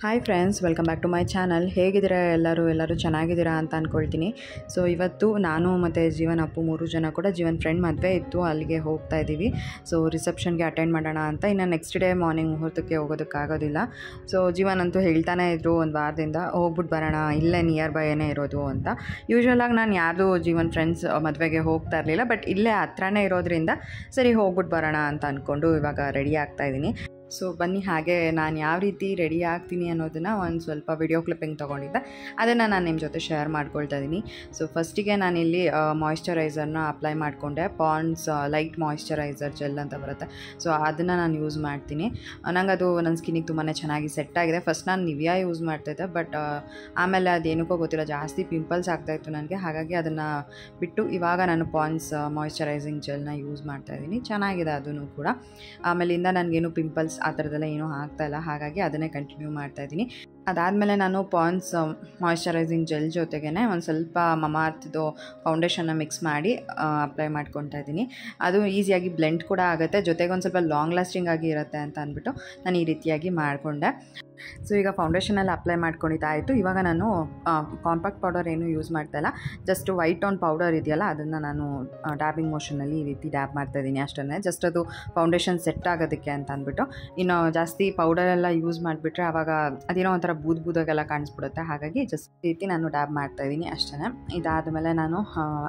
Hi friends, welcome back to my channel. ಹೇಗಿದ್ದೀರಾ ಎಲ್ಲರೂ ಚೆನ್ನಾಗಿದ್ದೀರಾ ಅಂತ ಅಂದ್ಕೊಳ್ತೀನಿ. ಸೊ ಇವತ್ತು ನಾನು ಮತ್ತು ಜೀವನ್ ಅಪ್ಪು 3 ಜನ ಕೂಡ ಜೀವನ್ ಫ್ರೆಂಡ್ ಮದುವೆ ಇತ್ತು, ಅಲ್ಲಿಗೆ ಹೋಗ್ತಾ ಇದ್ದೀವಿ. ಸೊ ರಿಸೆಪ್ಷನ್ಗೆ ಅಟೆಂಡ್ ಮಾಡೋಣ ಅಂತ. ಇನ್ನು ನೆಕ್ಸ್ಟ್ ಡೇ ಮಾರ್ನಿಂಗ್ ಮುಹೂರ್ತಕ್ಕೆ ಹೋಗೋದಕ್ಕಾಗೋದಿಲ್ಲ. ಸೊ ಜೀವನ್ ಅಂತೂ ಹೇಳ್ತಾನೆ ಇದ್ರು ಒಂದು ವಾರದಿಂದ, ಹೋಗ್ಬಿಟ್ಟು ಬರೋಣ, ಇಲ್ಲೇ ನಿಯರ್ ಬೈನೇ ಇರೋದು ಅಂತ. ಯೂಶ್ವಲಾಗಿ ನಾನು ಯಾರ್ದು ಜೀವನ್ ಫ್ರೆಂಡ್ಸ್ ಮದುವೆಗೆ ಹೋಗ್ತಾ ಇರಲಿಲ್ಲ, ಬಟ್ ಇಲ್ಲೇ ಹತ್ರನೇ ಇರೋದ್ರಿಂದ ಸರಿ ಹೋಗ್ಬಿಟ್ಟು ಬರೋಣ ಅಂತ ಅಂದ್ಕೊಂಡು ಇವಾಗ ರೆಡಿ ಆಗ್ತಾಯಿದ್ದೀನಿ. ಸೊ ಬನ್ನಿ, ಹಾಗೆ ನಾನು ಯಾವ ರೀತಿ ರೆಡಿ ಆಗ್ತೀನಿ ಅನ್ನೋದನ್ನು ಒಂದು ಸ್ವಲ್ಪ ವಿಡಿಯೋ ಕ್ಲಿಪ್ಪಿಂಗ್ ತೊಗೊಂಡಿದ್ದೆ, ಅದನ್ನು ನಾನು ನಿಮ್ಮ ಜೊತೆ ಶೇರ್ ಮಾಡ್ಕೊಳ್ತಾ ಇದ್ದೀನಿ. ಸೊ ಫಸ್ಟಿಗೆ ನಾನಿಲ್ಲಿ ಮಾಯ್ಶ್ಚರೈಸರ್ನ ಅಪ್ಲೈ ಮಾಡಿಕೊಂಡೆ. ಪಾಂಡ್ಸ್ ಲೈಟ್ ಮಾಯ್ಶ್ಚರೈಸರ್ ಜೆಲ್ ಅಂತ ಬರುತ್ತೆ, ಸೊ ಅದನ್ನು ನಾನು ಯೂಸ್ ಮಾಡ್ತೀನಿ. ನಂಗೆ ಅದು ನನ್ನ ಸ್ಕಿನ್ನಿಗೆ ತುಂಬಾ ಚೆನ್ನಾಗಿ ಸೆಟ್ ಆಗಿದೆ. ಫಸ್ಟ್ ನಾನು ನಿವಿಯಾ ಯೂಸ್ ಮಾಡ್ತಾಯಿದ್ದೆ, ಬಟ್ ಆಮೇಲೆ ಅದೇನಕ್ಕೋ ಗೊತ್ತಿಲ್ಲ, ಜಾಸ್ತಿ ಪಿಂಪಲ್ಸ್ ಆಗ್ತಾಯಿತ್ತು ನನಗೆ. ಹಾಗಾಗಿ ಅದನ್ನು ಬಿಟ್ಟು ಇವಾಗ ನಾನು ಪಾಂಡ್ಸ್ ಮಾಯ್ಶ್ಚರೈಸಿಂಗ್ ಜೆಲ್ನ ಯೂಸ್ ಮಾಡ್ತಾಯಿದ್ದೀನಿ. ಚೆನ್ನಾಗಿದೆ ಅದೂ ಕೂಡ. ಆಮೇಲಿಂದ ನನಗೇನು ಪಿಂಪಲ್ಸ್ ಆ ಥರದ್ದೆಲ್ಲ ಏನೂ ಆಗ್ತಾಯಿಲ್ಲ, ಹಾಗಾಗಿ ಅದನ್ನೇ ಕಂಟಿನ್ಯೂ ಮಾಡ್ತಾಯಿದ್ದೀನಿ. ಅದಾದಮೇಲೆ ನಾನು ಪಾಂಡ್ಸ್ ಮಾಯ್ಶ್ಚರೈಸಿಂಗ್ ಜೆಲ್ ಜೊತೆಗೇ ಒಂದು ಸ್ವಲ್ಪ ಮಮಾಅರ್ತ್ದು ಫೌಂಡೇಶನ್ನ ಮಿಕ್ಸ್ ಮಾಡಿ ಅಪ್ಲೈ ಮಾಡ್ಕೊತಾ ಇದ್ದೀನಿ. ಅದು ಈಸಿಯಾಗಿ ಬ್ಲೆಂಡ್ ಕೂಡ ಆಗುತ್ತೆ, ಜೊತೆಗೆ ಒಂದು ಸ್ವಲ್ಪ ಲಾಂಗ್ ಲಾಸ್ಟಿಂಗ್ ಆಗಿ ಇರುತ್ತೆ ಅಂತ ಅಂದ್ಬಿಟ್ಟು ನಾನು ಈ ರೀತಿಯಾಗಿ ಮಾಡಿಕೊಂಡೆ. ಸೊ ಈಗ ಫೌಂಡೇಶನಲ್ಲಿ ಅಪ್ಲೈ ಮಾಡ್ಕೊಂಡಿದ್ದಾಯಿತು. ಇವಾಗ ನಾನು ಕಾಂಪ್ಯಾಕ್ಟ್ ಪೌಡರ್ ಏನೂ ಯೂಸ್ ಮಾಡ್ತಾಯಿಲ್ಲ, ಜಸ್ಟ್ ವೈಟ್ ಟೋನ್ ಪೌಡರ್ ಇದೆಯಲ್ಲ ಅದನ್ನು ನಾನು ಡ್ಯಾಬಿಂಗ್ ಮೋಷನಲ್ಲಿ ಈ ರೀತಿ ಡ್ಯಾಬ್ ಮಾಡ್ತಾಯಿದ್ದೀನಿ ಅಷ್ಟೇ. ಜಸ್ಟ್ ಅದು ಫೌಂಡೇಶನ್ ಸೆಟ್ ಆಗೋದಕ್ಕೆ ಅಂತ ಅಂದ್ಬಿಟ್ಟು. ಇನ್ನು ಜಾಸ್ತಿ ಪೌಡರೆಲ್ಲ ಯೂಸ್ ಮಾಡಿಬಿಟ್ರೆ ಆವಾಗ ಅದೇನೋ ಒಂಥರ ಬೂದಾಗೆಲ್ಲ ಕಾಣಿಸ್ಬಿಡುತ್ತೆ, ಹಾಗಾಗಿ ಜಸ್ಟ್ ಈ ರೀತಿ ನಾನು ಡ್ಯಾಬ್ ಮಾಡ್ತಾಯಿದ್ದೀನಿ ಅಷ್ಟೇ. ಇದಾದಮೇಲೆ ನಾನು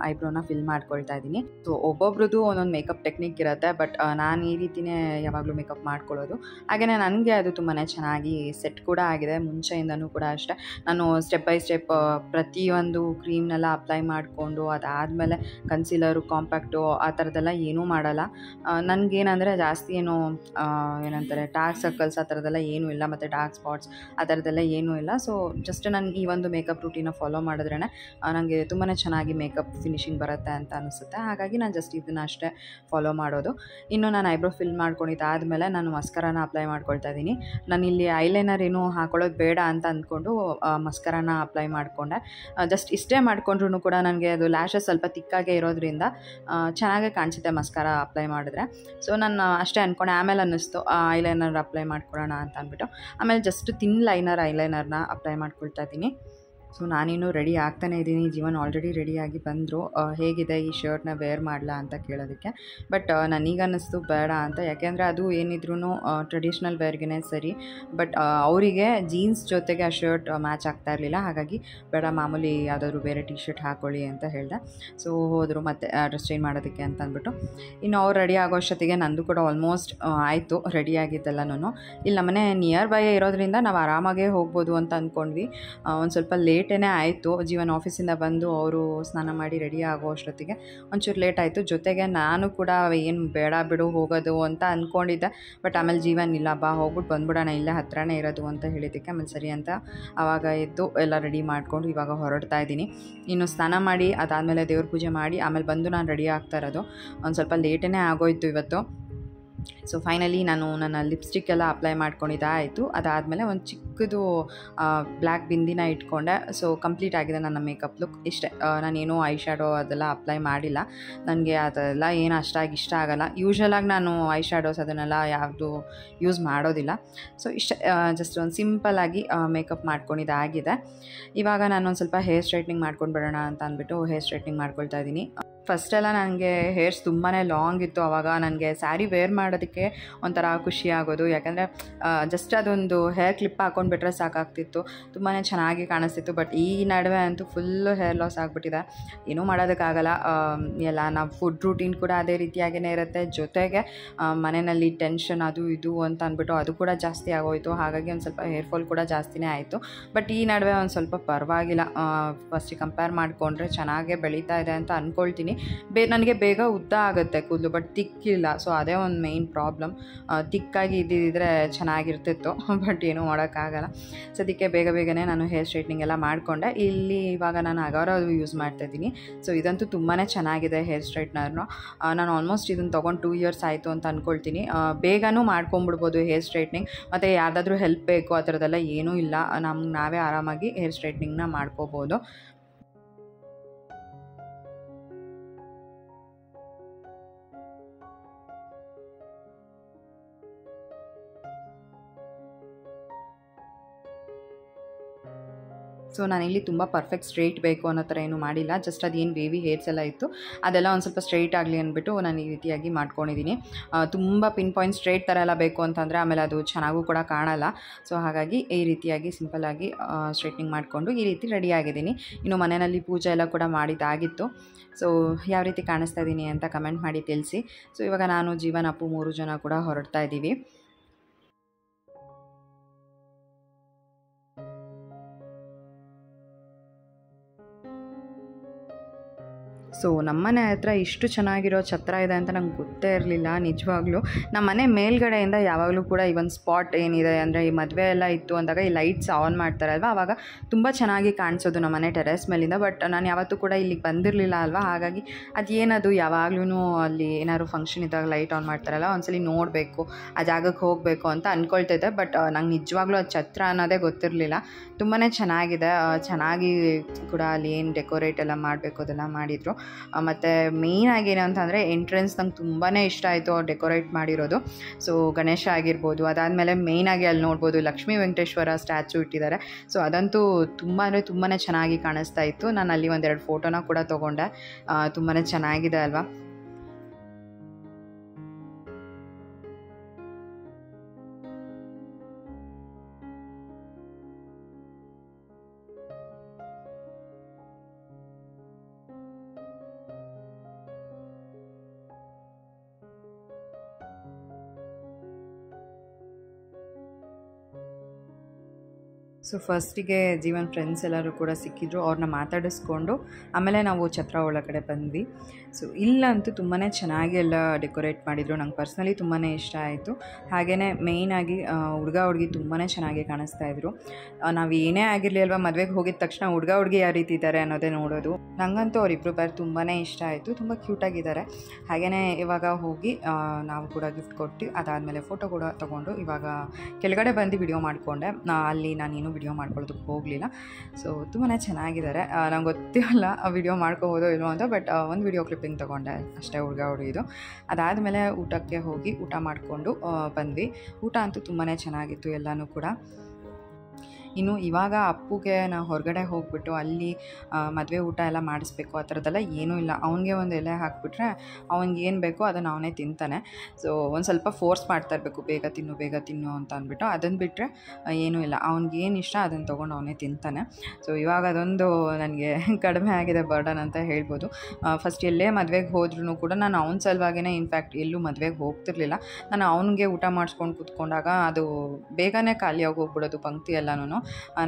ಐಬ್ರೋನ ಫಿಲ್ ಮಾಡ್ಕೊಳ್ತಾ ಇದ್ದೀನಿ. ಸೊ ಒಬ್ಬೊಬ್ರದ್ದು ಒಂದೊಂದು ಮೇಕಪ್ ಟೆಕ್ನಿಕ್ ಇರುತ್ತೆ, ಬಟ್ ನಾನು ಈ ರೀತಿಯೇ ಯಾವಾಗಲೂ ಮೇಕಪ್ ಮಾಡ್ಕೊಳ್ಳೋದು. ಹಾಗೆಯೇ ನನಗೆ ಅದು ತುಂಬಾ ಚೆನ್ನಾಗಿ ಸೆಟ್ ಕೂಡ ಆಗಿದೆ. ಮುಂಚೆಯಿಂದನೂ ಕೂಡ ಅಷ್ಟೇ ನಾನು ಸ್ಟೆಪ್ ಬೈ ಸ್ಟೆಪ್ ಪ್ರತಿಯೊಂದು ಕ್ರೀಮ್ನೆಲ್ಲ ಅಪ್ಲೈ ಮಾಡಿಕೊಂಡು, ಅದಾದಮೇಲೆ ಕನ್ಸೀಲರು, ಕಾಂಪ್ಯಾಕ್ಟು ಆ ಥರದ್ದೆಲ್ಲ ಏನೂ ಮಾಡಲ್ಲ. ನನಗೇನಂದರೆ ಜಾಸ್ತಿ ಏನಂತಾರೆ ಡಾರ್ಕ್ ಸರ್ಕಲ್ಸ್ ಆ ಥರದ್ದೆಲ್ಲ ಏನೂ ಇಲ್ಲ, ಮತ್ತು ಡಾರ್ಕ್ ಸ್ಪಾಟ್ಸ್ ಆ ಥರದ್ದೆಲ್ಲ ಏನೂ ಇಲ್ಲ. ಸೊ ಜಸ್ಟ್ ನಾನು ಈ ಒಂದು ಮೇಕಪ್ ರೂಟೀನ ಫಾಲೋ ಮಾಡಿದ್ರೇ ನನಗೆ ತುಂಬಾ ಚೆನ್ನಾಗಿ ಮೇಕಪ್ ಫಿನಿಶಿಂಗ್ ಬರುತ್ತೆ ಅಂತ ಅನಿಸುತ್ತೆ. ಹಾಗಾಗಿ ನಾನು ಜಸ್ಟ್ ಇದನ್ನು ಅಷ್ಟೇ ಫಾಲೋ ಮಾಡೋದು. ಇನ್ನು ನಾನು ಐಬ್ರೋ ಫಿಲ್ ಮಾಡ್ಕೊಂಡಿದ್ದಾದಮೇಲೆ ನಾನು ಮಸ್ಕರಾನ ಅಪ್ಲೈ ಮಾಡ್ಕೊಳ್ತಾ ಇದ್ದೀನಿ. ನಾನಿಲ್ಲಿ ಐಲೈನರ್ ಏನೂ ಹಾಕೊಳ್ಳೋದು ಬೇಡ ಅಂತ ಅಂದ್ಕೊಂಡು ಮಸ್ಕರಾನ ಅಪ್ಲೈ ಮಾಡಿಕೊಂಡೆ. ಜಸ್ಟ್ ಇಷ್ಟೇ ಮಾಡಿಕೊಂಡ್ರೂ ಕೂಡ ನನಗೆ ಅದು ಲ್ಯಾಶಸ್ ಸ್ವಲ್ಪ ತಿಕ್ಕಾಗೆ ಇರೋದ್ರಿಂದ ಚೆನ್ನಾಗೇ ಕಾಣಿಸುತ್ತೆ ಮಸ್ಕರ ಅಪ್ಲೈ ಮಾಡಿದ್ರೆ. ಸೊ ನಾನು ಅಷ್ಟೇ ಅಂದ್ಕೊಂಡೆ. ಆಮೇಲೆ ಅನ್ನಿಸ್ತು ಐಲೈನರ್ ಅಪ್ಲೈ ಮಾಡ್ಕೊಳ್ಳೋಣ ಅಂತ ಅಂದ್ಬಿಟ್ಟು ಆಮೇಲೆ ಜಸ್ಟ್ ಥಿನ್ ಲೈನರ್ ಐಲೈನರ್ನ ಅಪ್ಲೈ ಮಾಡ್ಕೊಳ್ತಾ ಇದ್ದೀನಿ. ಸೊ ನಾನಿನ್ನೂ ರೆಡಿ ಆಗ್ತಾನೇ ಇದ್ದೀನಿ. ಜೀವನ್ ಆಲ್ರೆಡಿ ರೆಡಿಯಾಗಿ ಬಂದರು. ಹೇಗಿದೆ ಈ ಶರ್ಟ್ನ ವೇರ್ ಮಾಡಲಾ ಅಂತ ಕೇಳೋದಕ್ಕೆ, ಬಟ್ ನನಗೆ ಅನ್ನಿಸ್ತು ಬೇಡ ಅಂತ. ಯಾಕೆಂದರೆ ಅದು ಏನಿದ್ರೂ ಟ್ರೆಡಿಷ್ನಲ್ ವೇರ್ಗೆ ಸರಿ, ಬಟ್ ಅವರಿಗೆ ಜೀನ್ಸ್ ಜೊತೆಗೆ ಆ ಶರ್ಟ್ ಮ್ಯಾಚ್ ಆಗ್ತಾ ಇರಲಿಲ್ಲ. ಹಾಗಾಗಿ ಬೇಡ, ಮಾಮೂಲಿ ಯಾವುದಾದ್ರೂ ಬೇರೆ ಟಿ ಶರ್ಟ್ ಹಾಕ್ಕೊಳ್ಳಿ ಅಂತ ಹೇಳಿದೆ. ಸೊ ಹೋದರು ಮತ್ತೆ ಡ್ರೆಸ್ ಚೇಂಜ್ ಮಾಡೋದಕ್ಕೆ ಅಂತ ಅಂದ್ಬಿಟ್ಟು. ಇನ್ನು ಅವ್ರು ರೆಡಿ ಆಗೋ ಅಷ್ಟೊತ್ತಿಗೆ ನಂದು ಕೂಡ ಆಲ್ಮೋಸ್ಟ್ ಆಯಿತು ರೆಡಿಯಾಗಿದ್ದೆಲ್ಲನೂ. ಇಲ್ಲಿ ನಮ್ಮನೆ ನಿಯರ್ ಬೈ ಇರೋದ್ರಿಂದ ನಾವು ಆರಾಮಾಗೇ ಹೋಗ್ಬೋದು ಅಂತ ಅಂದ್ಕೊಂಡ್ವಿ. ಒಂದು ಸ್ವಲ್ಪ ಲೇಟೇ ಆಯಿತು. ಜೀವನ್ ಆಫೀಸಿಂದ ಬಂದು ಅವರು ಸ್ನಾನ ಮಾಡಿ ರೆಡಿ ಆಗೋ ಅಷ್ಟೊತ್ತಿಗೆ ಒಂಚೂರು ಲೇಟ್ ಆಯಿತು. ಜೊತೆಗೆ ನಾನು ಕೂಡ ಏನು ಬೇಡ ಬಿಡು ಹೋಗೋದು ಅಂತ ಅಂದ್ಕೊಂಡಿದ್ದೆ, ಬಟ್ ಆಮೇಲೆ ಜೀವನ್ ಇಲ್ಲ, ಬಾ ಹೋಗ್ಬಿಟ್ಟು ಬಂದ್ಬಿಡೋಣ, ಇಲ್ಲೇ ಹತ್ರನೇ ಇರೋದು ಅಂತ ಹೇಳಿದ್ದಕ್ಕೆ ಆಮೇಲೆ ಸರಿ ಅಂತ ಆವಾಗ ಎದ್ದು ಎಲ್ಲ ರೆಡಿ ಮಾಡಿಕೊಂಡು ಇವಾಗ ಹೊರಡ್ತಾ ಇದ್ದೀನಿ. ಇನ್ನು ಸ್ನಾನ ಮಾಡಿ ಅದಾದಮೇಲೆ ದೇವ್ರ ಪೂಜೆ ಮಾಡಿ ಆಮೇಲೆ ಬಂದು ನಾನು ರೆಡಿ ಆಗ್ತಾ ಇರೋದು. ಒಂದು ಸ್ವಲ್ಪ ಲೇಟೇ ಆಗೋಯಿತು ಇವತ್ತು. ಸೊ ಫೈನಲಿ ನಾನು ನನ್ನ ಲಿಪ್ಸ್ಟಿಕ್ ಎಲ್ಲ ಅಪ್ಲೈ ಮಾಡ್ಕೊಂಡಿದ್ದಾಯಿತು. ಅದಾದಮೇಲೆ ಒಂದು ಚಿಕ್ಕದು ಬ್ಲ್ಯಾಕ್ ಬಿಂದಿನ ಇಟ್ಕೊಂಡೆ. ಸೊ ಕಂಪ್ಲೀಟ್ ಆಗಿದೆ ನನ್ನ ಮೇಕಪ್ ಲುಕ್. ಇಷ್ಟೇ, ನಾನೇನು ಐ ಶ್ಯಾಡೋ ಅದೆಲ್ಲ ಅಪ್ಲೈ ಮಾಡಿಲ್ಲ. ನನಗೆ ಅದೆಲ್ಲ ಏನು ಅಷ್ಟಾಗಿ ಇಷ್ಟ ಆಗೋಲ್ಲ. ಯೂಶ್ವಲಾಗಿ ನಾನು ಐ ಶ್ಯಾಡೋಸ್ ಅದನ್ನೆಲ್ಲ ಯಾವುದು ಯೂಸ್ ಮಾಡೋದಿಲ್ಲ. ಸೊ ಇಷ್ಟೇ, ಜಸ್ಟ್ ಒಂದು ಸಿಂಪಲ್ಲಾಗಿ ಮೇಕಪ್ ಮಾಡ್ಕೊಂಡಿದ್ದಾಗಿದೆ. ಇವಾಗ ನಾನು ಒಂದು ಸ್ವಲ್ಪ ಹೇರ್ ಸ್ಟ್ರೈಟ್ನಿಂಗ್ ಮಾಡ್ಕೊಂಡು ಬಿಡೋಣ ಅಂತ ಅಂದ್ಬಿಟ್ಟು ಹೇರ್ ಸ್ಟ್ರೈಟ್ನಿಂಗ್ ಮಾಡ್ಕೊಳ್ತಾ ಇದ್ದೀನಿ. ಫಸ್ಟೆಲ್ಲ ನನಗೆ ಹೇರ್ಸ್ ತುಂಬಾ ಲಾಂಗ್ ಇತ್ತು. ಆವಾಗ ನನಗೆ ಸ್ಯಾರಿ ವೇರ್ ಮಾಡೋದಕ್ಕೆ ಒಂಥರ ಖುಷಿ ಆಗೋದು, ಯಾಕಂದರೆ ಜಸ್ಟ್ ಅದೊಂದು ಹೇರ್ ಕ್ಲಿಪ್ ಹಾಕ್ಕೊಂಡ್ಬಿಟ್ರೆ ಸಾಕಾಗ್ತಿತ್ತು, ತುಂಬಾ ಚೆನ್ನಾಗಿ ಕಾಣಿಸ್ತಿತ್ತು. ಬಟ್ ಈ ನಡುವೆ ಅಂತೂ ಫುಲ್ಲು ಹೇರ್ ಲಾಸ್ ಆಗಿಬಿಟ್ಟಿದೆ. ಏನೂ ಮಾಡೋದಕ್ಕಾಗಲ್ಲ. ಎಲ್ಲ ನಾವು ಫುಡ್ ರೂಟೀನ್ ಕೂಡ ಅದೇ ರೀತಿಯಾಗೇ ಇರುತ್ತೆ, ಜೊತೆಗೆ ಮನೆಯಲ್ಲಿ ಟೆನ್ಷನ್ ಅದು ಇದು ಅಂತ ಅಂದ್ಬಿಟ್ಟು ಅದು ಕೂಡ ಜಾಸ್ತಿ ಆಗೋಯಿತು. ಹಾಗಾಗಿ ಒಂದು ಸ್ವಲ್ಪ ಹೇರ್ ಫಾಲ್ ಕೂಡ ಜಾಸ್ತಿನೇ ಆಯಿತು. ಬಟ್ ಈ ನಡುವೆ ಒಂದು ಸ್ವಲ್ಪ ಪರವಾಗಿಲ್ಲ, ಫಸ್ಟಿಗೆ ಕಂಪೇರ್ ಮಾಡಿಕೊಂಡ್ರೆ ಚೆನ್ನಾಗೇ ಬೆಳೀತಾ ಇದೆ ಅಂತ ಅಂದ್ಕೊಳ್ತೀನಿ. ನನಗೆ ಬೇಗ ಉದ್ದ ಆಗುತ್ತೆ ಕೂದಲು, ಬಟ್ ತಿಕ್ಕಿಲ್ಲ. ಸೊ ಅದೇ ಒಂದು ಮೇಯ್ನ್ ಪ್ರಾಬ್ಲಮ್. ತಿಕ್ಕಾಗಿ ಇದ್ದಿದ್ದರೆ ಚೆನ್ನಾಗಿರ್ತಿತ್ತು, ಬಟ್ ಏನೂ ಮಾಡೋಕ್ಕಾಗಲ್ಲ. ಸದ್ಯಕ್ಕೆ ಬೇಗನೆ ನಾನು ಹೇರ್ ಸ್ಟ್ರೈಟ್ನಿಂಗ್ ಎಲ್ಲ ಮಾಡಿಕೊಂಡೆ. ಇಲ್ಲಿ ಇವಾಗ ನಾನು ಅಗಾರೋ ಯೂಸ್ ಮಾಡ್ತಾಯಿದ್ದೀನಿ. ಸೊ ಇದಂತೂ ತುಂಬಾ ಚೆನ್ನಾಗಿದೆ ಹೇರ್ ಸ್ಟ್ರೈಟ್ನರ್ನು. ನಾನು ಆಲ್ಮೋಸ್ಟ್ ಇದನ್ನು ತೊಗೊಂಡು 2 ಇಯರ್ಸ್ ಆಯಿತು ಅಂತ ಅಂದ್ಕೊಳ್ತೀನಿ. ಬೇಗನೂ ಮಾಡ್ಕೊಂಬಿಡ್ಬೋದು ಹೇರ್ ಸ್ಟ್ರೈಟ್ನಿಂಗ್, ಮತ್ತು ಯಾರ್ದಾದ್ರೂ ಹೆಲ್ಪ್ ಬೇಕು ಆ ಥರದ್ದೆಲ್ಲ ಏನೂ ಇಲ್ಲ. ನಾವೇ ಆರಾಮಾಗಿ ಹೇರ್ ಸ್ಟ್ರೈಟ್ನಿಂಗ್ನ ಮಾಡ್ಕೋಬೋದು. ಸೊ ನಾನಿಲ್ಲಿ ತುಂಬ ಪರ್ಫೆಕ್ಟ್ ಸ್ಟ್ರೈಟ್ ಬೇಕು ಅನ್ನೋ ಥರ ಏನೂ ಮಾಡಿಲ್ಲ. ಜಸ್ಟ್ ಅದೇನು ವೇವಿ ಹೇರ್ಸ್ ಎಲ್ಲ ಇತ್ತು ಅದೆಲ್ಲ ಒಂದು ಸ್ವಲ್ಪ ಸ್ಟ್ರೈಟ್ ಆಗಲಿ ಅಂದ್ಬಿಟ್ಟು ನಾನು ಈ ರೀತಿಯಾಗಿ ಮಾಡ್ಕೊಂಡಿದ್ದೀನಿ. ತುಂಬ ಪಿನ್ ಪಾಯಿಂಟ್ ಸ್ಟ್ರೈಟ್ ಥರ ಎಲ್ಲ ಬೇಕು ಅಂತಂದರೆ ಆಮೇಲೆ ಅದು ಚೆನ್ನಾಗೂ ಕೂಡ ಕಾಣಲ್ಲ. ಸೊ ಹಾಗಾಗಿ ಈ ರೀತಿಯಾಗಿ ಸಿಂಪಲ್ಲಾಗಿ ಸ್ಟ್ರೈಟ್ನಿಂಗ್ ಮಾಡಿಕೊಂಡು ಈ ರೀತಿ ರೆಡಿ ಆಗಿದ್ದೀನಿ. ಇನ್ನು ಮನೆಯಲ್ಲಿ ಪೂಜೆ ಎಲ್ಲ ಕೂಡ ಮಾಡಿದ್ದಾಗಿತ್ತು. ಸೊ ಯಾವ ರೀತಿ ಕಾಣಿಸ್ತಾ ಇದ್ದೀನಿ ಅಂತ ಕಮೆಂಟ್ ಮಾಡಿ ತಿಳಿಸಿ. ಸೊ ಇವಾಗ ನಾನು ಜೀವನ್ ಅಪ್ಪು 3 ಜನ ಕೂಡ ಹೊರಡ್ತಾ ಇದ್ದೀವಿ. ಸೊ ನಮ್ಮನೆ ಹತ್ರ ಇಷ್ಟು ಚೆನ್ನಾಗಿರೋ ಛತ್ರ ಇದೆ ಅಂತ ನಂಗೆ ಗೊತ್ತೇ ಇರಲಿಲ್ಲ ನಿಜವಾಗ್ಲೂ. ನಮ್ಮ ಮನೆ ಮೇಲ್ಗಡೆಯಿಂದ ಯಾವಾಗಲೂ ಕೂಡ ಈ ಒಂದು ಸ್ಪಾಟ್ ಏನಿದೆ ಅಂದರೆ ಈ ಮದುವೆ ಎಲ್ಲ ಇತ್ತು ಅಂದಾಗ ಈ ಲೈಟ್ಸ್ ಆನ್ ಮಾಡ್ತಾರಲ್ವ, ಆವಾಗ ತುಂಬ ಚೆನ್ನಾಗಿ ಕಾಣಿಸೋದು ನಮ್ಮ ಮನೆ ಟೆರೆಸ್ ಮೇಲಿಂದ. ಬಟ್ ನಾನು ಯಾವತ್ತೂ ಕೂಡ ಇಲ್ಲಿಗೆ ಬಂದಿರಲಿಲ್ಲ ಅಲ್ವಾ, ಹಾಗಾಗಿ ಅದೇನದು ಯಾವಾಗಲೂ ಅಲ್ಲಿ ಏನಾದ್ರು ಫಂಕ್ಷನ್ ಇದ್ದಾಗ ಲೈಟ್ ಆನ್ ಮಾಡ್ತಾರಲ್ಲ, ಒಂದ್ಸಲಿ ನೋಡಬೇಕು ಆ ಜಾಗಕ್ಕೆ ಹೋಗಬೇಕು ಅಂತ ಅಂದ್ಕೊಳ್ತಿದ್ದೆ. ಬಟ್ ನಂಗೆ ನಿಜವಾಗ್ಲೂ ಅದು ಛತ್ರ ಅನ್ನೋದೇ ಗೊತ್ತಿರಲಿಲ್ಲ. ತುಂಬಾ ಚೆನ್ನಾಗಿದೆ, ಚೆನ್ನಾಗಿ ಕೂಡ ಅಲ್ಲಿ ಏನು ಡೆಕೋರೇಟ್ ಎಲ್ಲ ಮಾಡಬೇಕು ಅದೆಲ್ಲ ಮಾಡಿದರು. ಮತ್ತು ಮೇಯ್ನಾಗಿ ಏನು ಅಂತಂದರೆ ಎಂಟ್ರೆನ್ಸ್ ನಂಗೆ ತುಂಬಾ ಇಷ್ಟ ಆಯಿತು ಅವ್ರು ಡೆಕೋರೇಟ್ ಮಾಡಿರೋದು. ಸೊ ಗಣೇಶ ಆಗಿರ್ಬೋದು, ಅದಾದಮೇಲೆ ಮೇಯ್ನಾಗಿ ಅಲ್ಲಿ ನೋಡ್ಬೋದು ಲಕ್ಷ್ಮೀ ವೆಂಕಟೇಶ್ವರ ಸ್ಟ್ಯಾಚು ಇಟ್ಟಿದ್ದಾರೆ. ಸೊ ಅದಂತೂ ತುಂಬಾ ಚೆನ್ನಾಗಿ ಕಾಣಿಸ್ತಾ ಇತ್ತು. ನಾನು ಅಲ್ಲಿ ಒಂದೆರಡು ಫೋಟೋನ ಕೂಡ ತೊಗೊಂಡೆ. ತುಂಬಾ ಚೆನ್ನಾಗಿದೆ ಅಲ್ವಾ. ಸೊ ಫಸ್ಟಿಗೆ ಜೀವನ್ ಫ್ರೆಂಡ್ಸ್ ಎಲ್ಲರೂ ಕೂಡ ಸಿಕ್ಕಿದ್ರು, ಅವ್ರನ್ನ ಮಾತಾಡಿಸ್ಕೊಂಡು ಆಮೇಲೆ ನಾವು ಛತ್ರ ಒಳಗಡೆ ಬಂದ್ವಿ. ಸೊ ಇಲ್ಲಂತೂ ತುಂಬಾ ಚೆನ್ನಾಗಿ ಎಲ್ಲ ಡೆಕೋರೇಟ್ ಮಾಡಿದರು. ನಂಗೆ ಪರ್ಸ್ನಲಿ ತುಂಬಾ ಇಷ್ಟ ಆಯಿತು. ಹಾಗೆಯೇ ಮೇಯ್ನಾಗಿ ಹುಡುಗ ಹುಡುಗಿ ತುಂಬಾ ಚೆನ್ನಾಗಿ ಕಾಣಿಸ್ತಾ ಇದ್ರು. ನಾವು ಏನೇ ಆಗಿರಲಿ ಅಲ್ವಾ, ಮದುವೆಗೆ ಹೋಗಿದ ತಕ್ಷಣ ಹುಡುಗ ಹುಡುಗಿ ಯಾವ ರೀತಿ ಇದ್ದಾರೆ ಅನ್ನೋದೇ ನೋಡೋದು. ನನಗಂತೂ ಅವರಿಬ್ಬರು ಪೇರ್ ತುಂಬಾ ಇಷ್ಟ ಆಯಿತು, ತುಂಬ ಕ್ಯೂಟಾಗಿದ್ದಾರೆ. ಹಾಗೆಯೇ ಇವಾಗ ಹೋಗಿ ನಾವು ಕೂಡ ಗಿಫ್ಟ್ ಕೊಟ್ಟು ಅದಾದಮೇಲೆ ಫೋಟೋ ಕೂಡ ತೊಗೊಂಡು ಇವಾಗ ಕೆಳಗಡೆ ಬಂದು ವಿಡಿಯೋ ಮಾಡಿಕೊಂಡೆ. ಅಲ್ಲಿ ನಾನೇನು ವಿಡಿಯೋ ಮಾಡ್ಕೊಳ್ಳೋದಕ್ಕೆ ಹೋಗಲಿಲ್ಲ. ಸೊ ತುಂಬಾ ಚೆನ್ನಾಗಿದ್ದಾರೆ. ನಂಗೆ ಗೊತ್ತಿರಲ್ಲ ವಿಡಿಯೋ ಮಾಡ್ಕೋಬೋದೋ ಇಲ್ಲೋ ಅಂತ, ಬಟ್ ಒಂದು ವಿಡಿಯೋ ಕ್ಲಿಪ್ಪಿಂಗ್ ತೊಗೊಂಡೆ ಅಷ್ಟೇ ಹುಡುಗ ಹುಡುಗಿದು. ಅದಾದಮೇಲೆ ಊಟಕ್ಕೆ ಹೋಗಿ ಊಟ ಮಾಡಿಕೊಂಡು ಬಂದ್ವಿ. ಊಟ ಅಂತೂ ತುಂಬಾ ಚೆನ್ನಾಗಿತ್ತು ಎಲ್ಲನೂ ಕೂಡ. ಇನ್ನು ಇವಾಗ ಅಪ್ಪುಗೆ ನಾವು ಹೊರಗಡೆ ಹೋಗ್ಬಿಟ್ಟು ಅಲ್ಲಿ ಮದುವೆ ಊಟ ಎಲ್ಲ ಮಾಡಿಸ್ಬೇಕು ಆ ಥರದ್ದೆಲ್ಲ ಏನೂ ಇಲ್ಲ. ಅವನಿಗೆ ಒಂದು ಎಲೆ ಹಾಕಿಬಿಟ್ರೆ ಅವ್ನಿಗೆ ಏನು ಬೇಕೋ ಅದನ್ನು ಅವನೇ ತಿಂತಾನೆ. ಸೊ ಒಂದು ಸ್ವಲ್ಪ ಫೋರ್ಸ್ ಮಾಡ್ತಾ ಇರಬೇಕು, ಬೇಗ ತಿನ್ನು ಅಂತ ಅಂದ್ಬಿಟ್ಟು. ಅದನ್ನು ಬಿಟ್ಟರೆ ಏನೂ ಇಲ್ಲ, ಅವ್ನಿಗೆ ಏನು ಇಷ್ಟ ಅದನ್ನು ತೊಗೊಂಡು ಅವನೇ ತಿಂತಾನೆ. ಸೊ ಇವಾಗ ಅದೊಂದು ನನಗೆ ಕಡಿಮೆ ಆಗಿದೆ ಬರ್ಡನ್ ಅಂತ ಹೇಳ್ಬೋದು. ಫಸ್ಟ್ ಎಲ್ಲೇ ಮದುವೆಗೆ ಹೋದ್ರೂ ಕೂಡ ನಾನು ಅವನ ಸಲುವಾಗಿಯೇ ಇನ್ಫ್ಯಾಕ್ಟ್ ಎಲ್ಲೂ ಮದುವೆಗೆ ಹೋಗ್ತಿರ್ಲಿಲ್ಲ. ನಾನು ಅವನಿಗೆ ಊಟ ಮಾಡಿಸ್ಕೊಂಡು ಕೂತ್ಕೊಂಡಾಗ ಅದು ಬೇಗನೆ ಖಾಲಿಯಾಗಿ ಹೋಗ್ಬಿಡೋದು ಪಂಕ್ತಿ ಎಲ್ಲನೂ.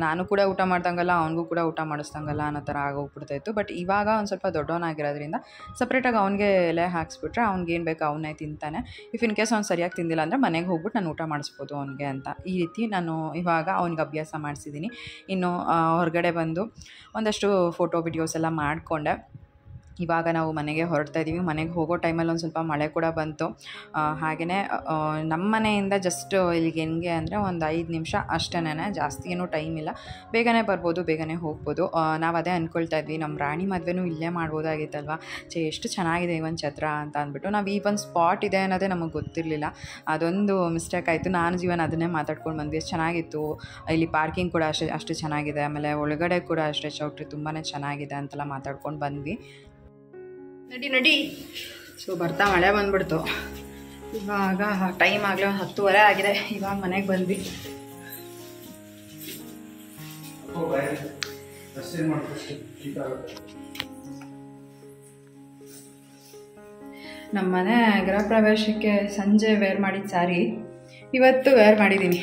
ನಾನು ಕೂಡ ಊಟ ಮಾಡ್ದಂಗಲ್ಲ, ಅವನಿಗೂ ಕೂಡ ಊಟ ಮಾಡಿಸ್ದಂಗಲ್ಲ ಅನ್ನೋ ಥರ ಆಗೋಗ್ಬಿಡ್ತಾಯಿತ್ತು. ಬಟ್ ಇವಾಗ ಒಂದು ಸ್ವಲ್ಪ ದೊಡ್ಡವನಾಗಿರೋದ್ರಿಂದ ಸಪ್ರೇಟಾಗಿ ಅವನಿಗೆ ಎಲೆ ಹಾಕ್ಸ್ಬಿಟ್ರೆ ಅವ್ನಿಗೇನು ಬೇಕು ಅವನ್ನೇ ತಿಂತಾನೆ. ಇಫ್ ಇನ್ ಕೇಸ್ ಅವ್ನು ಸರಿಯಾಗಿ ತಿಂದಿಲ್ಲ ಅಂದರೆ ಮನೆಗೆ ಹೋಗ್ಬಿಟ್ಟು ನಾನು ಊಟ ಮಾಡಿಸ್ಬೋದು ಅವನಿಗೆ ಅಂತ. ಈ ರೀತಿ ನಾನು ಇವಾಗ ಅವ್ನಿಗೆ ಅಭ್ಯಾಸ ಮಾಡಿಸಿದ್ದೀನಿ. ಇನ್ನು ಹೊರಗಡೆ ಬಂದು ಒಂದಷ್ಟು ಫೋಟೋ ವಿಡಿಯೋಸ್ ಎಲ್ಲ ಮಾಡಿಕೊಂಡೆ. ಇವಾಗ ನಾವು ಮನೆಗೆ ಹೊರಡ್ತಾ ಇದ್ದೀವಿ. ಮನೆಗೆ ಹೋಗೋ ಟೈಮಲ್ಲಿ ಒಂದು ಸ್ವಲ್ಪ ಮಳೆ ಕೂಡ ಬಂತು. ಹಾಗೆಯೇ ನಮ್ಮ ಮನೆಯಿಂದ ಜಸ್ಟ್ ಇಲ್ಲಿಗೆ ಹೆಂಗೆ ಅಂದರೆ ಒಂದು 5 ನಿಮಿಷ ಅಷ್ಟೇನೆ, ಜಾಸ್ತಿ ಏನೂ ಟೈಮ್ ಇಲ್ಲ. ಬೇಗನೆ ಬರ್ಬೋದು, ಬೇಗನೆ ಹೋಗ್ಬೋದು. ನಾವು ಅದೇ ಅಂದ್ಕೊಳ್ತಾ ಇದ್ವಿ, ನಮ್ಮ ರಾಣಿ ಮದುವೆನೂ ಇಲ್ಲೇ ಮಾಡ್ಬೋದಾಗಿತ್ತಲ್ವ, ಎಷ್ಟು ಚೆನ್ನಾಗಿದೆ ಈ ಒಂದು ಛತ್ರ ಅಂತ ಅಂದ್ಬಿಟ್ಟು. ನಾವು ಈ ಒಂದು ಸ್ಪಾಟ್ ಇದೆ ಅನ್ನೋದೇ ನಮಗೆ ಗೊತ್ತಿರಲಿಲ್ಲ. ಅದೊಂದು ಮಿಸ್ಟೇಕ್ ಆಯಿತು. ನಾನು ಜೀವನ ಅದನ್ನೇ ಮಾತಾಡ್ಕೊಂಡು ಬಂದ್ವಿ. ಎಷ್ಟು ಚೆನ್ನಾಗಿತ್ತು ಇಲ್ಲಿ, ಪಾರ್ಕಿಂಗ್ ಕೂಡ ಅಷ್ಟು ಚೆನ್ನಾಗಿದೆ, ಆಮೇಲೆ ಒಳಗಡೆ ಕೂಡ ಅಷ್ಟೇ ಚೌಟ್ರಿ ತುಂಬಾ ಚೆನ್ನಾಗಿದೆ ಅಂತೆಲ್ಲ ಮಾತಾಡ್ಕೊಂಡು ಬಂದ್ವಿ. ನಡಿ. ಸೊ ಬರ್ತಾ ಮಳೆ ಬಂದ್ಬಿಡ್ತು. ಇವಾಗ ಟೈಮ್ ಆಗಲೇ 10:30 ಆಗಿದೆ. ಇವಾಗ ಮನೆಗೆ ಬಂದ್ವಿ. ನಮ್ಮ ಮನೆ ಗೃಹ ಪ್ರವೇಶಕ್ಕೆ ಸಂಜೆ ವೇರ್ ಮಾಡಿದ ಸಾರಿ ಇವತ್ತು ವೇರ್ ಮಾಡಿದ್ದೀನಿ.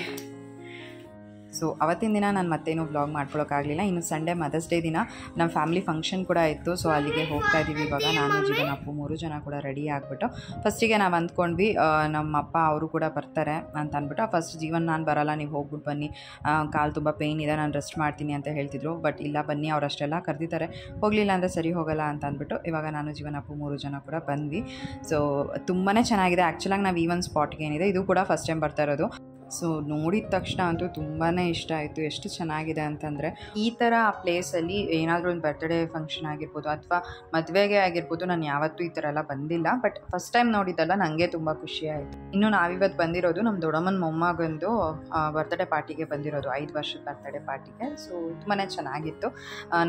ಸೊ ಅವತ್ತಿನ ದಿನ ನಾನು ಮತ್ತೇನು ವ್ಲಾಗ್ ಮಾಡ್ಕೊಳ್ಳೋಕ್ಕಾಗಲಿಲ್ಲ. ಇನ್ನು ಸಂಡೇ ಮದರ್ಸ್ ಡೇ ದಿನ ನಮ್ಮ ಫ್ಯಾಮಿಲಿ ಫಂಕ್ಷನ್ ಕೂಡ ಇತ್ತು. ಸೊ ಅಲ್ಲಿಗೆ ಹೋಗ್ತಾ ಇದ್ದೀವಿ ಇವಾಗ. ನಾನು ಜೀವನ್ ಅಪ್ಪು 3 ಜನ ಕೂಡ ರೆಡಿ ಆಗಿಬಿಟ್ಟು ಫಸ್ಟಿಗೆ ನಾವು ಅಂದ್ಕೊಂಡ್ವಿ ನಮ್ಮ ಅಪ್ಪ ಅವರು ಕೂಡ ಬರ್ತಾರೆ ಅಂತ ಅಂದ್ಬಿಟ್ಟು. ಫಸ್ಟ್ ಜೀವನ್ ನಾನು ಬರೋಲ್ಲ, ನೀವು ಹೋಗ್ಬಿಟ್ಟು ಬನ್ನಿ, ಕಾಲು ತುಂಬ ಪೇಯ್ನ್ ಇದೆ, ನಾನು ರೆಸ್ಟ್ ಮಾಡ್ತೀನಿ ಅಂತ ಹೇಳ್ತಿದ್ರು. ಬಟ್ ಇಲ್ಲ ಬನ್ನಿ, ಅವ್ರು ಅಷ್ಟೆಲ್ಲ ಕರೆದಿದ್ದಾರೆ, ಹೋಗಲಿಲ್ಲ ಅಂದರೆ ಸರಿ ಹೋಗಲ್ಲ ಅಂತ ಅಂದ್ಬಿಟ್ಟು ಇವಾಗ ನಾನು ಜೀವನ್ ಅಪ್ಪು 3 ಜನ ಕೂಡ ಬಂದ್ವಿ. ಸೊ ತುಂಬಾ ಚೆನ್ನಾಗಿದೆ. ಆ್ಯಕ್ಚುಲಾಗಿ ನಾವು ಈ ಒಂದು ಸ್ಪಾಟ್ಗೆ ಏನಿದೆ ಇದು ಕೂಡ ಫಸ್ಟ್ ಟೈಮ್ ಬರ್ತಾ ಇರೋದು. ಸೊ ನೋಡಿದ ತಕ್ಷಣ ಅಂತೂ ತುಂಬಾ ಇಷ್ಟ ಆಯಿತು. ಎಷ್ಟು ಚೆನ್ನಾಗಿದೆ ಅಂತಂದರೆ, ಈ ಥರ ಪ್ಲೇಸಲ್ಲಿ ಏನಾದರೂ ಒಂದು ಬರ್ತ್ಡೇ ಫಂಕ್ಷನ್ ಆಗಿರ್ಬೋದು ಅಥವಾ ಮದುವೆಗೆ ಆಗಿರ್ಬೋದು, ನಾನು ಯಾವತ್ತೂ ಈ ಥರ ಎಲ್ಲ ಬಂದಿಲ್ಲ. ಬಟ್ ಫಸ್ಟ್ ಟೈಮ್ ನೋಡಿದ್ದಲ್ಲ, ನನಗೆ ತುಂಬ ಖುಷಿ ಆಯಿತು. ಇನ್ನು ನಾವಿವತ್ತು ಬಂದಿರೋದು ನಮ್ಮ ದೊಡ್ಡಮ್ಮನ ಮೊಮ್ಮಗಂದು ಬರ್ತ್ಡೇ ಪಾರ್ಟಿಗೆ ಬಂದಿರೋದು, 5 ವರ್ಷದ ಬರ್ತ್ಡೇ ಪಾರ್ಟಿಗೆ. ಸೊ ತುಂಬಾ ಚೆನ್ನಾಗಿತ್ತು.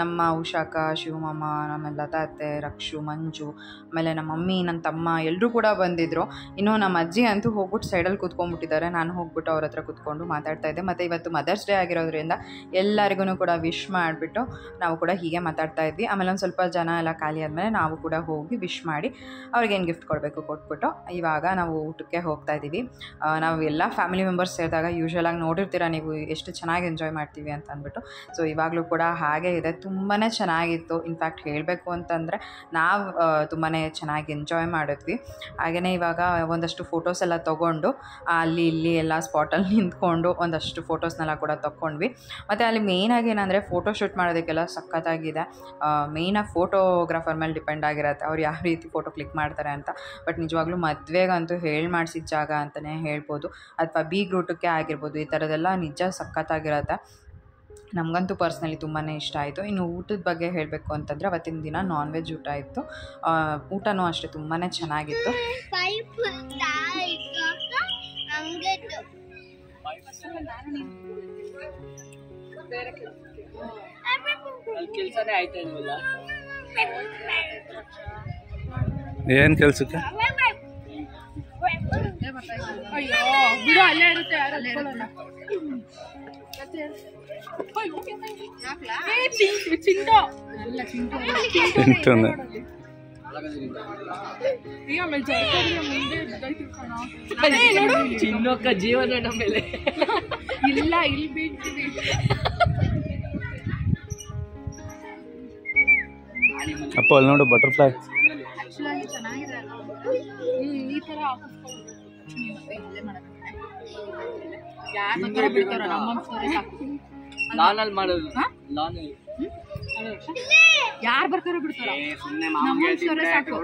ನಮ್ಮ ಉಷಾಕ, ಶಿವಮಮ್ಮ, ನಮ್ಮ ಲತಾ ಅತ್ತೆ, ರಕ್ಷು, ಮಂಜು, ಆಮೇಲೆ ನಮ್ಮ ಮಮ್ಮಿ, ನನ್ನ ತಮ್ಮ ಎಲ್ಲರೂ ಕೂಡ ಬಂದಿದ್ದರು. ಇನ್ನು ನಮ್ಮ ಅಜ್ಜಿ ಅಂತೂ ಹೋಗ್ಬಿಟ್ಟು ಸೈಡಲ್ಲಿ ಕೂತ್ಕೊಂಡ್ಬಿಟ್ಟಿದ್ದಾರೆ. ನಾನು ಹೋಗ್ಬಿಟ್ಟು ಅವ್ರ ಹತ್ರ ಕೂತ್ಕೊಂಡು ಮಾತಾಡ್ತಾ ಇದ್ದೆ. ಮತ್ತು ಇವತ್ತು ಮದರ್ಸ್ ಡೇ ಆಗಿರೋದ್ರಿಂದ ಎಲ್ಲರಿಗೂ ಕೂಡ ವಿಶ್ ಮಾಡಿಬಿಟ್ಟು ನಾವು ಕೂಡ ಹೀಗೆ ಮಾತಾಡ್ತಾ ಇದ್ವಿ. ಆಮೇಲೆ ಒಂದು ಸ್ವಲ್ಪ ಜನ ಎಲ್ಲ ಖಾಲಿ ಆದಮೇಲೆ ನಾವು ಕೂಡ ಹೋಗಿ ವಿಶ್ ಮಾಡಿ ಅವ್ರಿಗೇನು ಗಿಫ್ಟ್ ಕೊಡಬೇಕು ಕೊಟ್ಬಿಟ್ಟು ಇವಾಗ ನಾವು ಊಟಕ್ಕೆ ಹೋಗ್ತಾ ಇದ್ದೀವಿ. ನಾವು ಎಲ್ಲ ಫ್ಯಾಮಿಲಿ ಮೆಂಬರ್ಸ್ ಸೇರಿದಾಗ ಯೂಶ್ವಲಾಗಿ ನೋಡಿರ್ತೀರ ನೀವು ಎಷ್ಟು ಚೆನ್ನಾಗಿ ಎಂಜಾಯ್ ಮಾಡ್ತೀವಿ ಅಂತ ಅಂದ್ಬಿಟ್ಟು. ಸೊ ಇವಾಗಲೂ ಕೂಡ ಹಾಗೆ ಇದೆ, ತುಂಬಾ ಚೆನ್ನಾಗಿತ್ತು. ಇನ್ಫ್ಯಾಕ್ಟ್ ಹೇಳಬೇಕು ಅಂತಂದರೆ ನಾವು ತುಂಬಾ ಚೆನ್ನಾಗಿ ಎಂಜಾಯ್ ಮಾಡಿದ್ವಿ. ಹಾಗೆಯೇ ಇವಾಗ ಒಂದಷ್ಟು ಫೋಟೋಸ್ ಎಲ್ಲ ತೊಗೊಂಡು ಅಲ್ಲಿ ಇಲ್ಲಿ ಎಲ್ಲ ಸ್ಪಾಟಲ್ಲಿ ನಿಂತ್ಕೊಂಡು ಒಂದಷ್ಟು ಫೋಟೋಸ್ನೆಲ್ಲ ಕೂಡ ತೊಗೊಂಡ್ವಿ. ಮತ್ತು ಅಲ್ಲಿ ಮೇಯ್ನಾಗಿ ಏನಂದರೆ ಫೋಟೋ ಶೂಟ್ ಮಾಡೋದಕ್ಕೆಲ್ಲ ಸಖತ್ತಾಗಿದೆ. ಮೇಯ್ನಾಗಿ ಫೋಟೋಗ್ರಾಫರ್ ಮೇಲೆ ಡಿಪೆಂಡ್ ಆಗಿರುತ್ತೆ ಅವ್ರು ಯಾವ ರೀತಿ ಫೋಟೋ ಕ್ಲಿಕ್ ಮಾಡ್ತಾರೆ ಅಂತ. ಬಟ್ ನಿಜವಾಗ್ಲೂ ಮದುವೆಗಂತೂ ಮಾಡಿಸಿದ ಜಾಗ ಅಂತಲೇ ಹೇಳ್ಬೋದು, ಅಥವಾ ಬೀಗ್ ರೂಟಕ್ಕೆ ಆಗಿರ್ಬೋದು, ಈ ಥರದ್ದೆಲ್ಲ ನಿಜ ಸಖತ್ತಾಗಿರುತ್ತೆ. ನಮಗಂತೂ ಪರ್ಸ್ನಲಿ ತುಂಬಾ ಇಷ್ಟ ಆಯಿತು. ಇನ್ನು ಊಟದ ಬಗ್ಗೆ ಹೇಳಬೇಕು ಅಂತಂದರೆ, ಅವತ್ತಿನ ದಿನ ನಾನ್ ವೆಜ್ ಊಟ ಇತ್ತು. ಊಟನೂ ಅಷ್ಟೇ ತುಂಬಾ ಚೆನ್ನಾಗಿತ್ತು. ಏನು ಕೆಲ್ಸಕ್ಕೆ ಚಿನ್ನೋಕ್ಕ ಜೀವನ ನಮ್ಮೇಲೆ ಇಲ್ಲ, ಇಲ್ಲಿ ಬೀಳ್ತೀವಿ. ಅಪ್ಪ ಅಲ್ಲಿ ನೋಡು ಬಟರ್ಫ್ಲೈ. ಚೆನ್ನಾಗಿದೆ ಈ ತರ ಯಾರು ಬಿಡ್ತಾರೋ ಲಾನಲ್ಲಿ ಮಾಡೋದು. ಯಾರು ಬರ್ತಾರೋ ಬಿಡ್ತಾರೋ ಸಾಕು.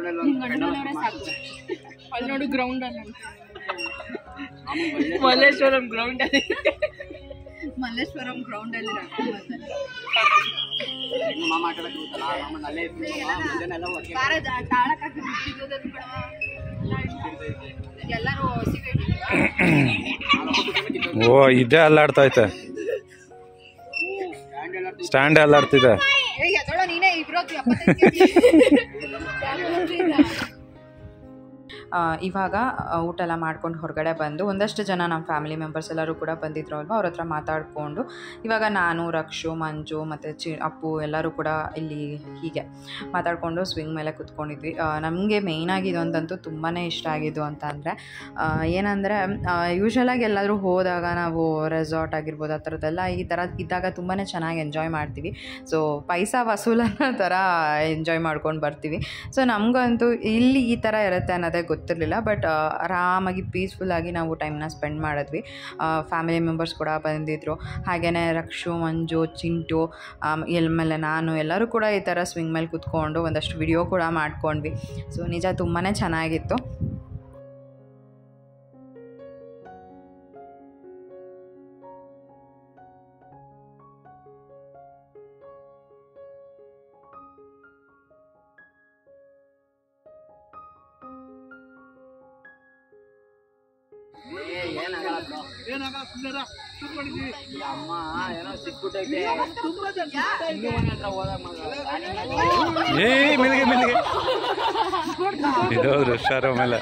ಅಲ್ಲಿ ನೋಡು ಗ್ರೌಂಡ್ ಅಲ್ಲಿ ಮಲ್ಲೇಶ್ವರಂ ಗ್ರೌಂಡ್ ಅಲ್ಲಿ ಓ ಇದೇ ಅಲ್ಲಾಡ್ತೈತೆ, ಸ್ಟ್ಯಾಂಡ್ ಅಲ್ಲಾಡ್ತಿದೆ. ಇವಾಗ ಊಟ ಎಲ್ಲ ಮಾಡ್ಕೊಂಡು ಹೊರಗಡೆ ಬಂದು ಒಂದಷ್ಟು ಜನ ನಮ್ಮ ಫ್ಯಾಮಿಲಿ ಮೆಂಬರ್ಸ್ ಎಲ್ಲರೂ ಕೂಡ ಬಂದಿದ್ರು ಅಲ್ವಾ, ಅವ್ರ ಹತ್ರ ಮಾತಾಡಿಕೊಂಡು ಇವಾಗ ನಾನು, ರಕ್ಷು, ಮಂಜು ಮತ್ತು ಅಪ್ಪು ಎಲ್ಲರೂ ಕೂಡ ಇಲ್ಲಿ ಹೀಗೆ ಮಾತಾಡಿಕೊಂಡು ಸ್ವಿಂಗ್ ಮೇಲೆ ಕೂತ್ಕೊಂಡಿದ್ವಿ. ನಮಗೆ ಮೇಯ್ನಾಗಿ ಇದೊಂದಂತೂ ತುಂಬಾ ಇಷ್ಟ ಆಗಿದ್ದು ಅಂತ ಅಂದರೆ, ಏನಂದರೆ ಯೂಶ್ವಲಾಗಿ ಎಲ್ಲಾದರೂ ಹೋದಾಗ ನಾವು ರೆಸಾರ್ಟ್ ಆಗಿರ್ಬೋದು ಆ ಥರದ್ದೆಲ್ಲ ಈ ಥರ ಇದ್ದಾಗ ತುಂಬಾ ಚೆನ್ನಾಗಿ ಎಂಜಾಯ್ ಮಾಡ್ತೀವಿ. ಸೊ ಪೈಸಾ ವಸೂಲನ್ನೋ ಥರ ಎಂಜಾಯ್ ಮಾಡ್ಕೊಂಡು ಬರ್ತೀವಿ. ಸೊ ನಮಗಂತೂ ಇಲ್ಲಿ ಈ ಥರ ಇರುತ್ತೆ ಅನ್ನೋದೇ ಗೊತ್ತಿರಲಿಲ್ಲ. ಬಟ್ ಆರಾಮಾಗಿ ಪೀಸ್ಫುಲ್ಲಾಗಿ ನಾವು ಟೈಮ್ನ ಸ್ಪೆಂಡ್ ಮಾಡಿದ್ವಿ. ಫ್ಯಾಮಿಲಿ ಮೆಂಬರ್ಸ್ ಕೂಡ ಬಂದಿದ್ದರು. ಹಾಗೆಯೇ ರಕ್ಷು, ಮಂಜು, ಚಿಂಟು, ಆಮೇಲೆ ನಾನು ಎಲ್ಲರೂ ಕೂಡ ಈ ಥರ ಸ್ವಿಂಗ್ ಮೇಲೆ ಕೂತ್ಕೊಂಡು ಒಂದಷ್ಟು ವಿಡಿಯೋ ಕೂಡ ಮಾಡ್ಕೊಂಡ್ವಿ. ಸೊ ನಿಜ ತುಂಬಾ ಚೆನ್ನಾಗಿತ್ತು. ಇದು ಹುಷಾರ ಮೇಲೆ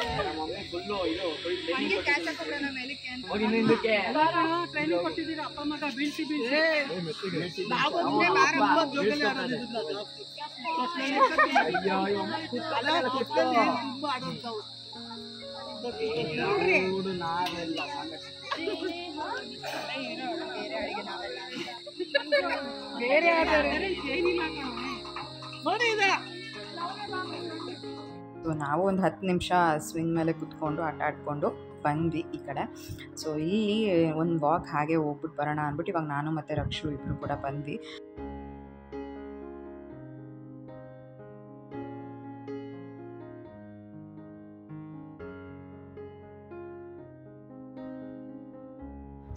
ಸೊ ನಾವು ಒಂದು 10 ನಿಮಿಷ ಸ್ವಿಂಗ್ ಮೇಲೆ ಕೂತ್ಕೊಂಡು ಆಟ ಆಡಿಕೊಂಡು ಬಂದ್ವಿ ಈ ಕಡೆ. ಸೊ ಇಲ್ಲಿ ಒಂದು ವಾಕ್ ಹಾಗೆ ಹೋಗ್ಬಿಟ್ಟು ಬರೋಣ ಅಂದ್ಬಿಟ್ಟು ಇವಾಗ ನಾನು ಮತ್ತು ರಕ್ಷು ಇಬ್ಬರು ಕೂಡ ಬಂದ್ವಿ.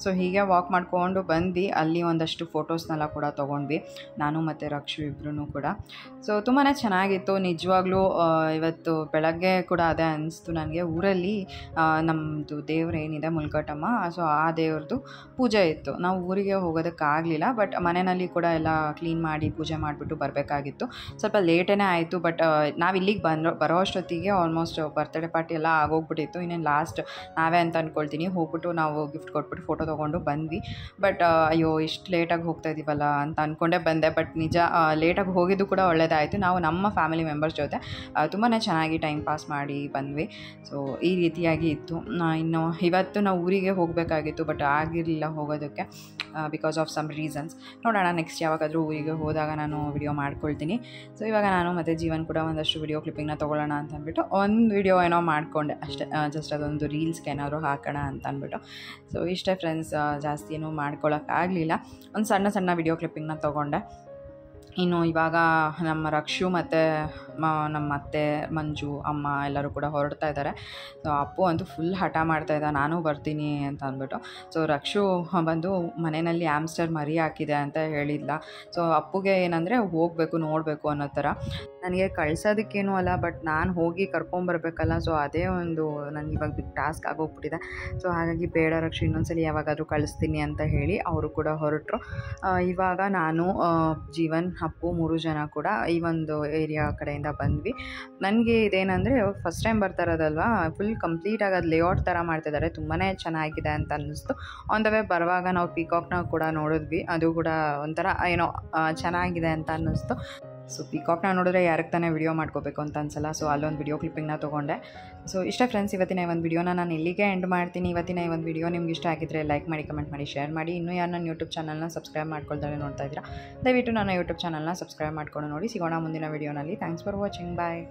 ಸೊ ಹೀಗೆ ವಾಕ್ ಮಾಡ್ಕೊಂಡು ಬಂದ್ವಿ. ಅಲ್ಲಿ ಒಂದಷ್ಟು ಫೋಟೋಸ್ನೆಲ್ಲ ಕೂಡ ತೊಗೊಂಡ್ವಿ, ನಾನು ಮತ್ತು ರಕ್ಷು ಇಬ್ಬರೂ ಕೂಡ. ಸೊ ತುಂಬಾ ಚೆನ್ನಾಗಿತ್ತು ನಿಜವಾಗ್ಲೂ. ಇವತ್ತು ಬೆಳಗ್ಗೆ ಕೂಡ ಅದೇ ಅನಿಸ್ತು ನನಗೆ, ಊರಲ್ಲಿ ನಮ್ಮದು ದೇವ್ರು ಏನಿದೆ ಮುಲ್ಕಟ್ಟಮ್ಮ, ಸೊ ಆ ದೇವ್ರದ್ದು ಪೂಜೆ ಇತ್ತು. ನಾವು ಊರಿಗೆ ಹೋಗೋದಕ್ಕಾಗಲಿಲ್ಲ, ಬಟ್ ಮನೆಯಲ್ಲಿ ಕೂಡ ಎಲ್ಲ ಕ್ಲೀನ್ ಮಾಡಿ ಪೂಜೆ ಮಾಡಿಬಿಟ್ಟು ಬರಬೇಕಾಗಿತ್ತು. ಸ್ವಲ್ಪ ಲೇಟೇ ಆಯಿತು, ಬಟ್ ನಾವು ಇಲ್ಲಿಗೆ ಬರೋ ಅಷ್ಟೊತ್ತಿಗೆ ಆಲ್ಮೋಸ್ಟ್ ಬರ್ತ್ಡೇ ಪಾರ್ಟಿ ಎಲ್ಲ ಆಗೋಗ್ಬಿಟ್ಟಿತ್ತು. ಇನ್ನೇನು ಲಾಸ್ಟ್ ನಾವೇ ಅಂತ ಅಂದ್ಕೊಳ್ತೀನಿ. ಹೋಗ್ಬಿಟ್ಟು ನಾವು ಗಿಫ್ಟ್ ಕೊಟ್ಬಿಟ್ಟು ಫೋಟೋ ತೊಗೊಂಡು ಬಂದ್ವಿ. ಬಟ್ ಅಯ್ಯೋ ಇಷ್ಟು ಲೇಟಾಗಿ ಹೋಗ್ತಾ ಇದ್ದೀವಲ್ಲ ಅಂತ ಅಂದ್ಕೊಂಡೇ ಬಂದೆ. ಬಟ್ ನಿಜ ಲೇಟಾಗಿ ಹೋಗಿದ್ದು ಕೂಡ ಒಳ್ಳೆಯದಾಯಿತು. ನಾವು ನಮ್ಮ ಫ್ಯಾಮಿಲಿ ಮೆಂಬರ್ಸ್ ಜೊತೆ ತುಂಬಾ ಚೆನ್ನಾಗಿ ಟೈಮ್ ಪಾಸ್ ಮಾಡಿ ಬಂದ್ವಿ. ಸೊ ಈ ರೀತಿಯಾಗಿ ಇತ್ತು. ಇನ್ನು ಇವತ್ತು ನಾವು ಊರಿಗೆ ಹೋಗಬೇಕಾಗಿತ್ತು, ಬಟ್ ಆಗಿರಲಿಲ್ಲ ಹೋಗೋದಕ್ಕೆ ಬಿಕಾಸ್ ಆಫ್ ಸಮ್ ರೀಸನ್ಸ್. ನೋಡೋಣ ನೆಕ್ಸ್ಟ್ ಯಾವಾಗಾದರೂ ಊರಿಗೆ ಹೋದಾಗ ನಾನು ವಿಡಿಯೋ ಮಾಡ್ಕೊಳ್ತೀನಿ. ಸೊ ಇವಾಗ ನಾನು ಮತ್ತು ಜೀವನ್ ಕೂಡ ಒಂದಷ್ಟು ವಿಡಿಯೋ ಕ್ಲಿಪ್ಪಿಂಗ್ನ ತೊಗೊಳ್ಳೋಣ ಅಂತ ಅಂದ್ಬಿಟ್ಟು ಒಂದು ವಿಡಿಯೋ ಏನೋ ಮಾಡಿಕೊಂಡೆ ಅಷ್ಟೇ. ಜಸ್ಟ್ ಅದೊಂದು ರೀಲ್ಸ್ಗೆ ಏನಾದ್ರು ಹಾಕೋಣ ಅಂತ ಅಂದ್ಬಿಟ್ಟು. ಸೊ ಇಷ್ಟೇ ಫ್ರೆಂಡ್ಸ್, ಜಾಸ್ತಿ ಏನೂ ಮಾಡ್ಕೊಳ್ಳೋಕ್ಕಾಗಲಿಲ್ಲ. ಒಂದು ಸಣ್ಣ ಸಣ್ಣ ವಿಡಿಯೋ ಕ್ಲಿಪ್ಪಿಂಗ್ನ ತೊಗೊಂಡೆ. ಇನ್ನು ಇವಾಗ ನಮ್ಮ ರಕ್ಷು ಮತ್ತು ನಮ್ಮ ಅತ್ತೆ ಮಂಜು ಅಮ್ಮ ಎಲ್ಲರೂ ಕೂಡ ಹೊರಡ್ತಾ ಇದ್ದಾರೆ. ಸೊ ಅಪ್ಪು ಅಂತೂ ಫುಲ್ ಹಠ ಮಾಡ್ತಾಯಿದ್ದ, ನಾನು ಬರ್ತೀನಿ ಅಂತ ಅಂದ್ಬಿಟ್ಟು. ಸೊ ರಕ್ಷು ಬಂದು ಮನೆಯಲ್ಲಿ ಆಮ್ಸ್ಟರ್ ಮರಿ ಹಾಕಿದೆ ಅಂತ ಹೇಳಿದ್ಲ. ಸೊ ಅಪ್ಪುಗೆ ಏನಂದರೆ ಹೋಗಬೇಕು ನೋಡಬೇಕು ಅನ್ನೋ ಥರ. ನನಗೆ ಕಳ್ಸೋದಕ್ಕೇನೂ ಅಲ್ಲ, ಬಟ್ ನಾನು ಹೋಗಿ ಕರ್ಕೊಂಬರ್ಬೇಕಲ್ಲ. ಸೊ ಅದೇ ಒಂದು ನನಗೆ ಇವಾಗ ಬಿಗ್ ಟಾಸ್ಕ್ ಆಗೋಗ್ಬಿಟ್ಟಿದೆ. ಸೊ ಹಾಗಾಗಿ ಬೇಡ ರಕ್ಷು, ಇನ್ನೊಂದ್ಸಲಿ ಯಾವಾಗಾದರೂ ಕಳಿಸ್ತೀನಿ ಅಂತ ಹೇಳಿ ಅವರು ಕೂಡ ಹೊರಟರು. ಇವಾಗ ನಾನು ಜೀವನ್ ಅಪ್ಪು 3 ಜನ ಕೂಡ ಈ ಒಂದು ಏರಿಯಾ ಕಡೆಯಿಂದ ಬಂದ್ವಿ. ನನಗೆ ಇದೇನಂದರೆ ಫಸ್ಟ್ ಟೈಮ್ ಬರ್ತಾ ಇರೋದಲ್ವಾ, ಫುಲ್ ಕಂಪ್ಲೀಟಾಗಿ ಅದು ಲೇಔಟ್ ಥರ ಮಾಡ್ತಿದ್ದಾರೆ, ತುಂಬಾ ಚೆನ್ನಾಗಿದೆ ಅಂತ ಅನ್ನಿಸ್ತು. ಆನ್ ದ ವೇ ಬರುವಾಗ ನಾವು ಪೀಕಾಕ್ನ ಕೂಡ ನೋಡಿದ್ವಿ, ಅದು ಕೂಡ ಒಂಥರ ಏನೋ ಚೆನ್ನಾಗಿದೆ ಅಂತ ಅನ್ನಿಸ್ತು. ಸೊ ಪೀಕಾಕ್ನ ನೋಡಿದ್ರೆ ಯಾರಿಗೆ ತಾನೇ ವಿಡಿಯೋ ಮಾಡ್ಕೋಬೇಕು ಅಂತ ಅನ್ಸಲ್ಲ. ಸೊ ಅಲ್ಲೊಂದು ವಿಡಿಯೋ ಕ್ಲಿಪ್ಪಿಂಗ್ನ ತೊಗೊಂಡೆ. ಸೊ ಇಷ್ಟ ಫ್ರೆಂಡ್ಸ್, ಇವತ್ತಿನ ಒಂದು ವಿಡಿಯೋನ ನಾನು ಇಲ್ಲಿಗೆ ಎಂಡ್ ಮಾಡ್ತೀನಿ. ಇವತ್ತಿನ ಈ ಒಂದು ವಿಡಿಯೋ ನಿಮ್ಗೆ ಇಷ್ಟ ಆಗಿದ್ದರೆ ಲೈಕ್ ಮಾಡಿ, ಕಮೆಂಟ್ ಮಾಡಿ, ಶೇರ್ ಮಾಡಿ. ಇನ್ನೂ ಯಾರು ನನ್ನ ಯೂಟ್ಯೂಬ್ ಚಾನಲ್ನ ಸಬ್ಸ್ಕ್ರೈಬ್ ಮಾಡ್ಕೊಳ್ತಾರೆ ನೋಡ್ತಾ ಇದ್ದೀರಾ, ದಯವಿಟ್ಟು ನನ್ನ ಯೂಟ್ಯೂಬ್ ಚಾನಲ್ನ ಸಬ್ಸ್ಕ್ರೈಬ್ ಮಾಡ್ಕೊಂಡು ನೋಡಿ. ಸಿಗೋಣ ಮುಂದಿನ ವಿಡಿಯೋನಲ್ಲಿ. Thanks for watching. ಬಾಯ್.